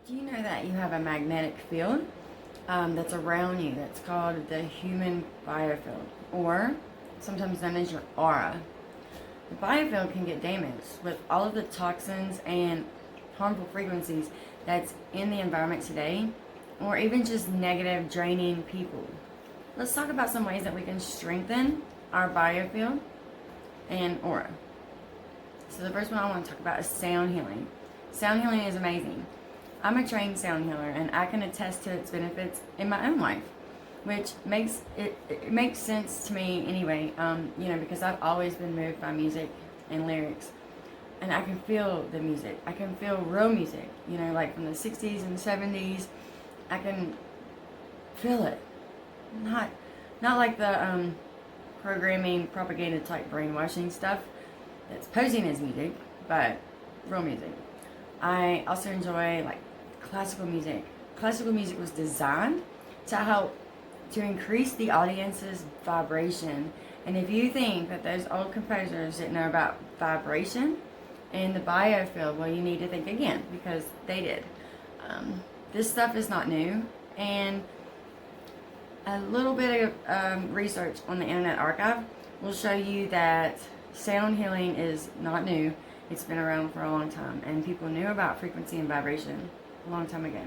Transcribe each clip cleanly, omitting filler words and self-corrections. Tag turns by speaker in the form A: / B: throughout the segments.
A: Do you know that you have a magnetic field that's around you that's called the human biofield, or sometimes known as your aura? The biofield can get damaged with all of the toxins and harmful frequencies that's in the environment today, or even just negative, draining people. Let's talk about some ways that we can strengthen our biofield and aura. So the first one I want to talk about is sound healing. Sound healing is amazing. I'm a trained sound healer, and I can attest to its benefits in my own life, which makes it makes sense to me anyway. Because I've always been moved by music and lyrics, and I can feel the music. I can feel real music. Like from the '60s and '70s. I can feel it. Not like the programming, propaganda type brainwashing stuff that's posing as music, but real music. I also enjoy like classical music. Classical music was designed to help to increase the audience's vibration. And if you think that those old composers didn't know about vibration and the biofield, well, you need to think again, because they did. This stuff is not new, and a little bit of research on the Internet Archive will show you that sound healing is not new. It's been around for a long time, and people knew about frequency and vibration a long time ago.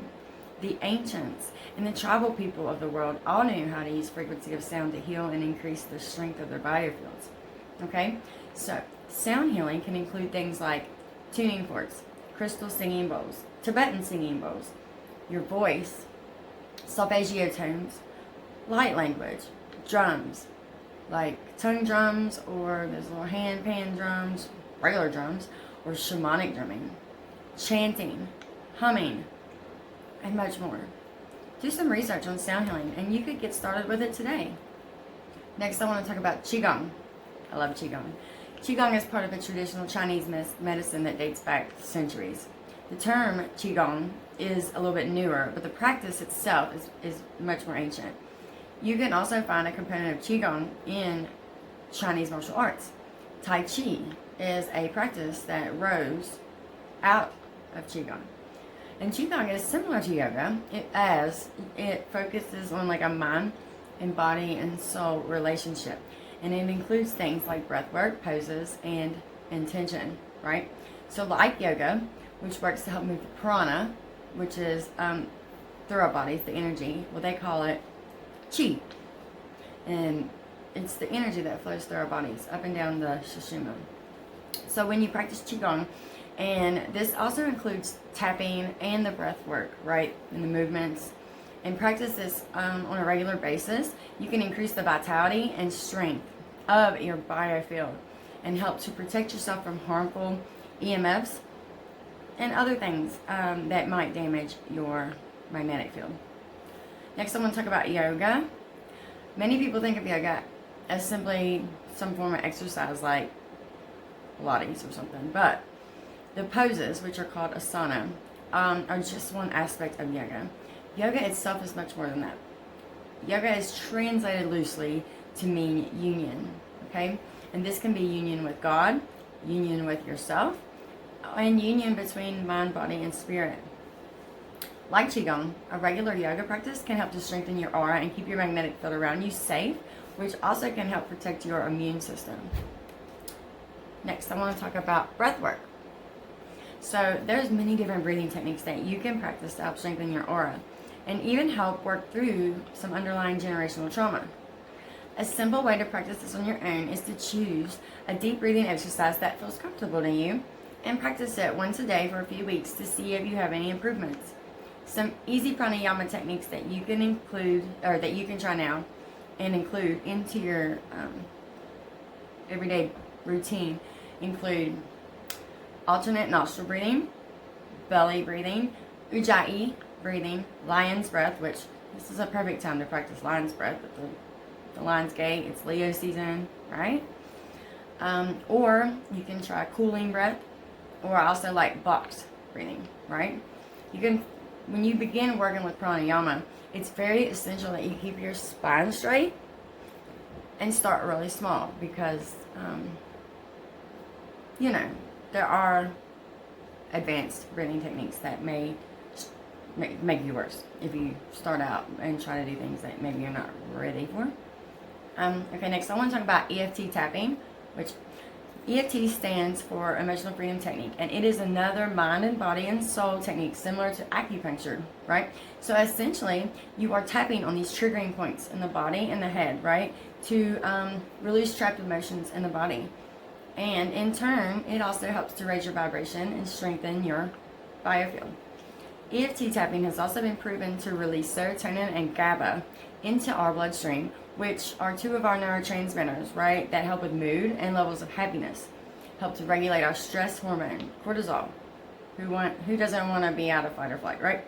A: The ancients and the tribal people of the world all knew how to use frequency of sound to heal and increase the strength of their biofields. Okay? So, sound healing can include things like tuning forks, crystal singing bowls, Tibetan singing bowls, your voice, solfeggio tones, light language, drums, like tongue drums, or those little hand pan drums, regular drums, or shamanic drumming, chanting, humming, and much more. Do some research on sound healing, and you could get started with it today. Next, I want to talk about Qigong. I love Qigong. Qigong is part of a traditional Chinese medicine that dates back centuries. The term Qigong is a little bit newer, but the practice itself is much more ancient. You can also find a component of Qigong in Chinese martial arts. Tai Chi is a practice that rose out of Qigong. And Qigong is similar to yoga as it focuses on like a mind and body and soul relationship. And it includes things like breathwork, poses, and intention, right? So like yoga, which works to help move the prana, which is through our bodies, the energy, well, they call it Qi. And it's the energy that flows through our bodies, up and down the Sushumna. So when you practice Qigong, and this also includes tapping and the breath work, right, and the movements, and practice this on a regular basis, you can increase the vitality and strength of your biofield and help to protect yourself from harmful EMFs and other things that might damage your magnetic field. Next, I want to talk about yoga. Many people think of yoga as simply some form of exercise like Pilates or something, but the poses, which are called asana, are just one aspect of yoga. Yoga itself is much more than that. Yoga is translated loosely to mean union, okay? And this can be union with God, union with yourself, and union between mind, body, and spirit. Like Qigong, a regular yoga practice can help to strengthen your aura and keep your magnetic field around you safe, which also can help protect your immune system. Next, I want to talk about breath work. So there's many different breathing techniques that you can practice to help strengthen your aura and even help work through some underlying generational trauma. A simple way to practice this on your own is to choose a deep breathing exercise that feels comfortable to you and practice it once a day for a few weeks to see if you have any improvements. Some easy pranayama techniques that you can include, or that you can try now and include into your everyday routine, include alternate nostril breathing, belly breathing, ujjayi breathing, lion's breath, which this is a perfect time to practice lion's breath with the lion's gate. It's Leo season, right? Or you can try cooling breath, or also like box breathing, right? You can, when you begin working with pranayama, it's very essential that you keep your spine straight and start really small, because there are advanced breathing techniques that may make you worse if you start out and try to do things that maybe you're not ready for. Okay, next I want to talk about EFT tapping, which EFT stands for Emotional Freedom Technique, and it is another mind and body and soul technique similar to acupuncture, right? So essentially, you are tapping on these triggering points in the body and the head, right, to release trapped emotions in the body. And in turn, it also helps to raise your vibration and strengthen your biofield. EFT tapping has also been proven to release serotonin and GABA into our bloodstream, which are two of our neurotransmitters, right, that help with mood and levels of happiness, help to regulate our stress hormone, cortisol. Who doesn't want to be out of fight or flight, right?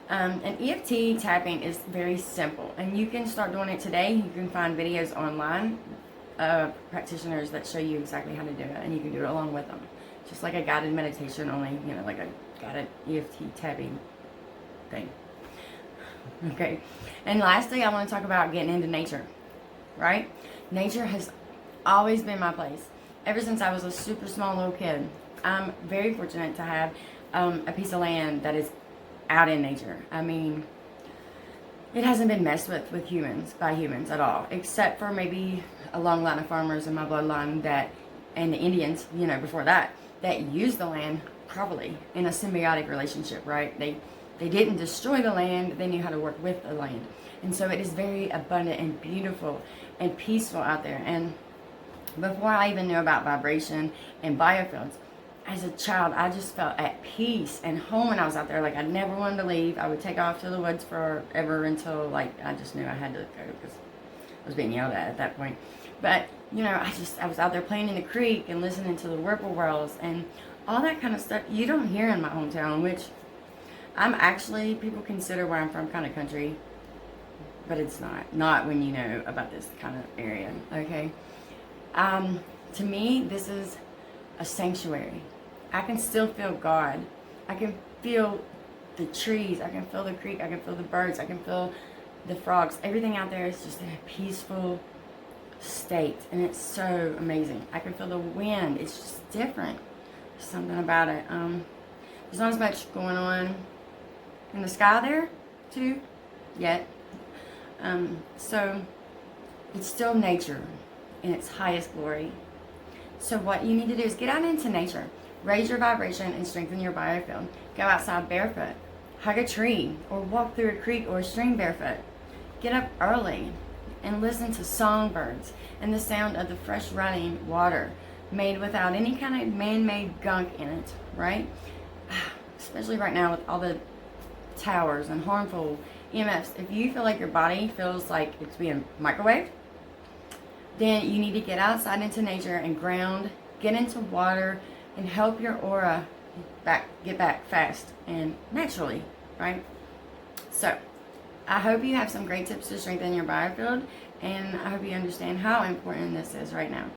A: And EFT tapping is very simple, and you can start doing it today. You can find videos online, practitioners that show you exactly how to do it, and you can do it along with them. Just like a guided meditation, only, like a guided EFT tapping thing. Okay, and lastly, I want to talk about getting into nature, right? Nature has always been my place. Ever since I was a super small little kid, I'm very fortunate to have a piece of land that is out in nature. I mean, it hasn't been messed with by humans at all, except for maybe a long line of farmers in my bloodline and the Indians, before that used the land properly in a symbiotic relationship, right? They didn't destroy the land, they knew how to work with the land. And so it is very abundant and beautiful and peaceful out there. And before I even knew about vibration and biofields, as a child, I just felt at peace and home when I was out there. Like, I never wanted to leave. I would take off to the woods forever until, I just knew I had to go because I was being yelled at that point. But, I was out there playing in the creek and listening to the whippoorwills and all that kind of stuff you don't hear in my hometown, which I'm actually, people consider where I'm from kind of country, but it's not. Not when you know about this kind of area, okay? To me, this is a sanctuary. I can still feel God. I can feel the trees. I can feel the creek. I can feel the birds. I can feel the frogs. Everything out there is just in a peaceful state, and it's so amazing. I can feel the wind. It's just different. There's something about it. There's not as much going on in the sky there, too, yet. So it's still nature in its highest glory. So what you need to do is get out into nature, raise your vibration, and strengthen your biofield. Go outside barefoot, hug a tree, or walk through a creek or a stream barefoot. Get up early and listen to songbirds and the sound of the fresh running water made without any kind of man-made gunk in it, right? Especially right now with all the towers and harmful EMFs. If you feel like your body feels like it's being microwaved, then you need to get outside into nature and ground, get into water, and help your aura get back fast and naturally, right? So, I hope you have some great tips to strengthen your biofield, and I hope you understand how important this is right now.